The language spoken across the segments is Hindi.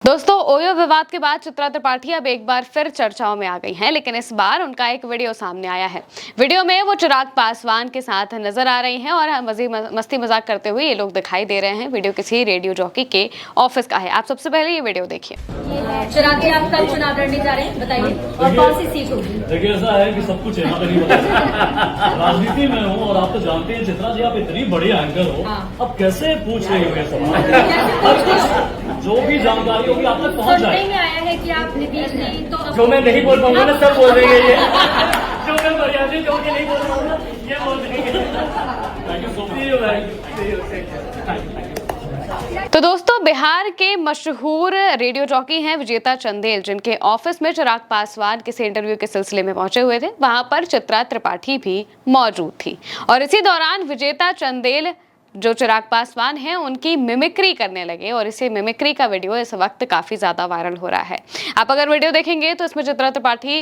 दोस्तों, ओयो विवाद के बाद चित्रा त्रिपाठी अब एक बार फिर चर्चाओं में आ गई हैं, लेकिन इस बार उनका एक वीडियो सामने आया है। वीडियो में वो चिराग पासवान के साथ नजर आ रही हैं और मस्ती मजाक करते हुए ये लोग दिखाई दे रहे हैं। वीडियो किसी रेडियो जॉकी के ऑफिस का है। आप सबसे पहले ये वीडियो देखिए। चिराग जी, आप कब चुनाव लड़ने जा रहे हैं, बताइए, और कौन सी सीट होगी? देखिए, ऐसा है कि सब कुछ यहाँ पे नहीं पता। राजनीति में हूँ और आप तो जानते हैं चित्रा जी, आप इतनी बड़ी एंकर हो। हाँ। अब कैसे पूछ रही हो ये सवाल? जो भी जानकारी होगी आप तक पहुँच जाए। में आया है कि आप नीतीश जी तो जो मैं नहीं बोल पाऊंगा ना सब बोल देंगे ये। जो मैं मर्यादित जो नहीं बोल पाऊंगा ये बोल देंगे। Thank you so much. तो दोस्तों, बिहार के मशहूर रेडियो जॉकी हैं विजेता चंदेल, जिनके ऑफिस में चिराग पासवान किसी इंटरव्यू के सिलसिले में पहुंचे हुए थे। वहां पर चित्रा त्रिपाठी भी मौजूद थी और इसी दौरान विजेता चंदेल जो चिराग पासवान हैं उनकी मिमिक्री करने लगे और इसे मिमिक्री का वीडियो इस वक्त काफी ज्यादा वायरल हो रहा है। आप अगर वीडियो देखेंगे तो इसमें चित्रा त्रिपाठी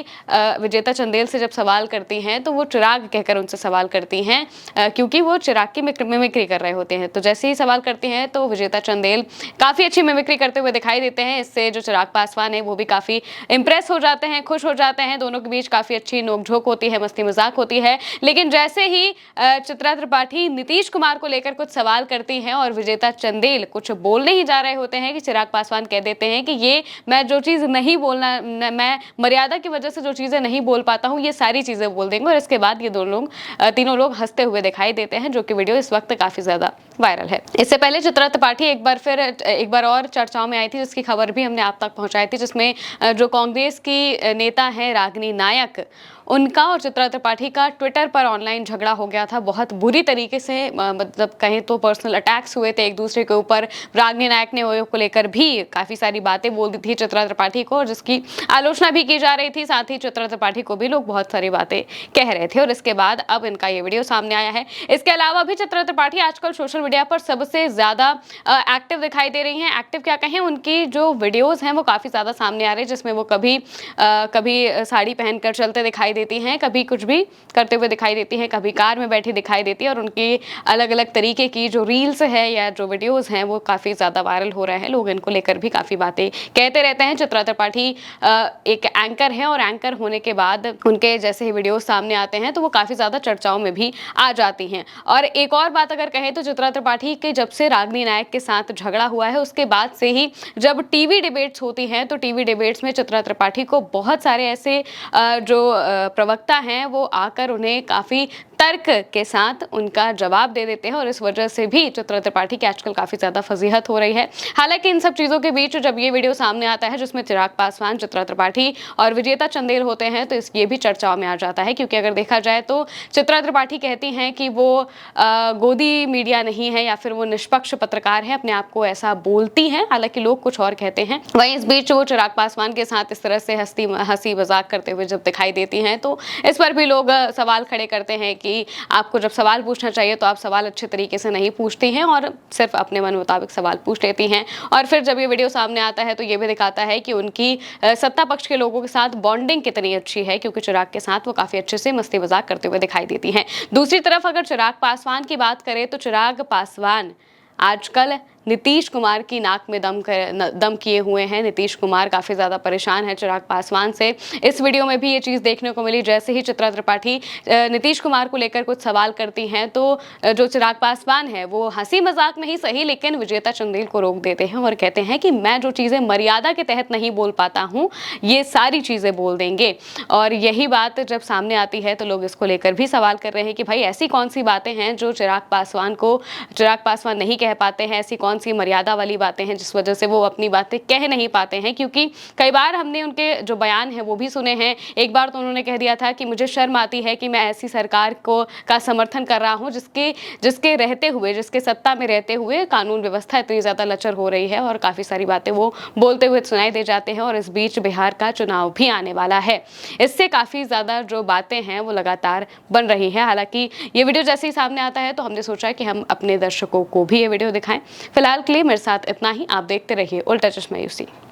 विजेता चंदेल से जब सवाल करती हैं तो वो चिराग कहकर उनसे सवाल करती हैं, क्योंकि वो चिराग की मिमिक्री कर रहे होते हैं। तो जैसे ही सवाल करती हैं तो विजेता चंदेल काफी अच्छी मिमिक्री करते हुए दिखाई देते हैं। इससे जो चिराग पासवान है वो भी काफी इंप्रेस हो जाते हैं, खुश हो जाते हैं। दोनों के बीच काफी अच्छी नोकझोंक होती है, मस्ती मजाक होती है। लेकिन जैसे ही चित्रा त्रिपाठी नीतीश कुमार को लेकर कुछ सवाल करती हैं और विजेता चंदेल कुछ बोलने ही जा रहे होते हैं कि चिराग पासवान कह देते हैं कि ये मैं जो चीज नहीं बोलना, मैं मर्यादा की वजह से जो चीजें नहीं बोल पाता हूं ये सारी चीजें बोल देंगे। और इसके बाद ये तीनों लोग हंसते हुए दिखाई देते हैं, जो कि वीडियो इस वक्त काफी ज्यादा वायरल है। इससे पहले चित्रा त्रिपाठी एक बार और चर्चाओं में आई थी, जिसकी खबर भी हमने आप तक पहुंचाई थी, जिसमें जो कांग्रेस की नेता है रागिनी नायक, उनका और चित्रा त्रिपाठी का ट्विटर पर ऑनलाइन झगड़ा हो गया था। बहुत बुरी तरीके से, मतलब कहें तो पर्सनल अटैक्स हुए थे एक दूसरे के ऊपर। रागिनी नायक ने ओयो को लेकर भी काफी सारी बातें बोल दी थी चित्रा त्रिपाठी को, और जिसकी आलोचना भी की जा रही थी। साथ ही चित्रा त्रिपाठी को भी लोग बहुत सारी बातें कह रहे थे और इसके बाद अब इनका ये वीडियो सामने आया है। इसके अलावा भी चित्रा त्रिपाठी आजकल सोशल मीडिया पर सबसे ज्यादा एक्टिव दिखाई दे रही हैं। एक्टिव क्या कहें, उनकी जो वीडियोज हैं वो काफी ज्यादा सामने आ रहे हैं, जिसमें वो कभी साड़ी पहनकर चलते दिखाई देती हैं, कभी कुछ भी करते हुए दिखाई देती हैं, कभी कार में बैठी दिखाई देती है। और उनकी अलग अलग तरीके की जो रील्स है या जो वीडियोस हैं वो काफी ज्यादा वायरल हो रहे हैं। लोग इनको लेकर भी काफी बातें कहते रहते हैं। चित्रा त्रिपाठी एक एंकर है और एंकर होने के बाद उनके जैसे ही वीडियोस सामने आते हैं तो वो काफी ज्यादा चर्चाओं में भी आ जाती हैं। और एक और बात अगर कहें तो चित्रा त्रिपाठी के जब से रागिनी नायक के साथ झगड़ा हुआ है उसके बाद से ही जब टीवी डिबेट्स होती हैं तो टीवी डिबेट्स में चित्रा त्रिपाठी को बहुत सारे ऐसे जो प्रवक्ता हैं वो आकर उन्हें काफी तर्क के साथ उनका जवाब दे देते हैं और इस वजह से भी चित्रा त्रिपाठी की आजकल काफी ज्यादा फजीहत हो रही है। हालांकि इन सब चीजों के बीच जब ये वीडियो सामने आता है जिसमें चिराग पासवान, चित्रा त्रिपाठी और विजेता चंदेल होते हैं तो ये भी चर्चाओं में आ जाता है, क्योंकि अगर देखा जाए तो चित्रा त्रिपाठी कहती हैं कि वो गोदी मीडिया नहीं है या फिर वो निष्पक्ष पत्रकार है, अपने आप को ऐसा बोलती हैं। हालांकि लोग कुछ और कहते हैं। वहीं इस बीच वो चिराग पासवान के साथ इस तरह से हंसी मजाक करते हुए जब दिखाई देती हैं तो इस पर भी लोग सवाल खड़े करते हैं कि आपको जब सवाल पूछना चाहिए तो आप सवाल अच्छे तरीके से नहीं पूछती हैं और सिर्फ अपने मन मुताबिक सवाल पूछ लेती हैं। और फिर जब ये वीडियो सामने आता है तो ये भी दिखाता है कि उनकी सत्ता पक्ष के लोगों के साथ बॉन्डिंग कितनी अच्छी है, क्योंकि चिराग के साथ वो काफी अच्छे से मस्ती मजाक करते हुए दिखाई देती हैं। दूसरी तरफ अगर चिराग पासवान की बात करें तो चिराग पासवान आजकल नीतीश कुमार की नाक में दम किए हुए हैं। नीतीश कुमार काफ़ी ज़्यादा परेशान है चिराग पासवान से। इस वीडियो में भी ये चीज़ देखने को मिली। जैसे ही चित्रा त्रिपाठी नीतीश कुमार को लेकर कुछ सवाल करती हैं तो जो चिराग पासवान है वो हंसी मजाक नहीं सही लेकिन विजेता चंदेल को रोक देते हैं और कहते हैं कि मैं जो चीज़ें मर्यादा के तहत नहीं बोल पाता हूँ ये सारी चीज़ें बोल देंगे। और यही बात जब सामने आती है तो लोग इसको लेकर भी सवाल कर रहे हैं कि भाई ऐसी कौन सी बातें हैं जो चिराग पासवान नहीं कह पाते हैं, ऐसी कौन सी मर्यादा वाली बातें हैं जिस वजह से वो अपनी बातें कह नहीं पाते हैं। क्योंकि कई बार हमने उनके जो बयान है वो भी सुने हैं। एक बार तो उन्होंने कह दिया था कि मुझे शर्म आती है कि मैं ऐसी सरकार का समर्थन कर रहा हूं जिसके सत्ता में रहते हुए कानून व्यवस्था इतनी ज्यादा लचर हो रही है। और काफी सारी बातें वो बोलते हुए सुनाई दे जाते हैं। और इस बीच बिहार का चुनाव भी आने वाला है, इससे काफी ज्यादा जो बातें हैं वो लगातार बन रही है। हालांकि ये वीडियो जैसे ही सामने आता है तो हमने सोचा कि हम अपने दर्शकों को भी ये वीडियो दिखाएं। फिलहाल के लिए मेरे साथ इतना ही। आप देखते रहिए उल्टा चश्मा यूसी।